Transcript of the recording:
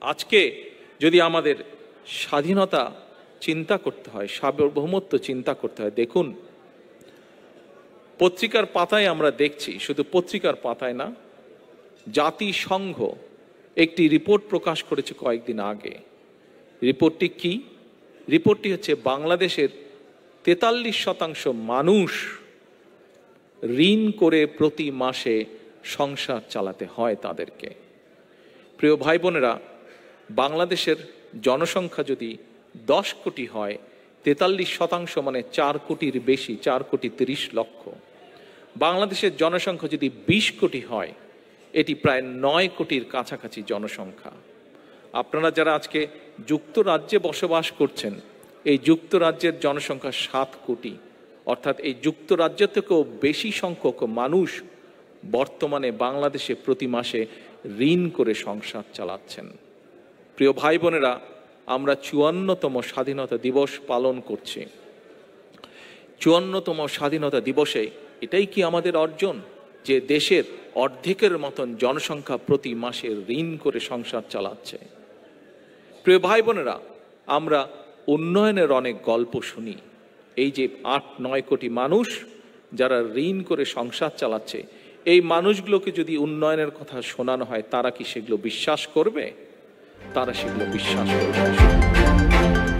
আজকে যদি আমাদের স্বাধীনতা চিন্তা করতে হয়, সার্বভৌমত্ব চিন্তা করতে হয়, দেখুন পত্রিকার পাতায় আমরা দেখছি, শুধু পত্রিকার পাতায় না, জাতিসংঘ একটি রিপোর্ট প্রকাশ করেছে কয়েকদিন আগে। রিপোর্টটি কি? রিপোর্টটি হচ্ছে বাংলাদেশের 43% মানুষ ঋণ করে প্রতি মাসে সংসার চালাতে হয় তাদেরকে। প্রিয় ভাই বোনেরা, বাংলাদেশের জনসংখ্যা যদি 10 কোটি হয়, 43% মানে 4 কোটির বেশি, 4 কোটি 30 লক্ষ। বাংলাদেশের জনসংখ্যা যদি 20 কোটি হয়, এটি প্রায় 9 কোটির কাছাকাছি জনসংখ্যা। আপনারা যারা আজকে যুক্তরাজ্যে বসবাস করছেন, এই যুক্তরাজ্যের জনসংখ্যা 7 কোটি, অর্থাৎ এই যুক্তরাজ্য থেকেও বেশি সংখ্যক মানুষ বর্তমানে বাংলাদেশে প্রতি মাসে ঋণ করে সংসার চালাচ্ছেন। প্রিয় ভাই বোনেরা, আমরা 54তম স্বাধীনতা দিবস পালন করছি। 54তম স্বাধীনতা দিবসে এটাই কি আমাদের অর্জন যে দেশের অর্ধেকের মতন জনসংখ্যা প্রতি মাসে ঋণ করে সংসার চালাচ্ছে? প্রিয় ভাই বোনেরা, আমরা উন্নয়নের অনেক গল্প শুনি। এই যে 8-9 কোটি মানুষ যারা ঋণ করে সংসার চালাচ্ছে, এই মানুষগুলোকে যদি উন্নয়নের কথা শোনানো হয়, তারা কি সেগুলো বিশ্বাস করবে? তারা সেগুলো বিশ্বাস করবে না।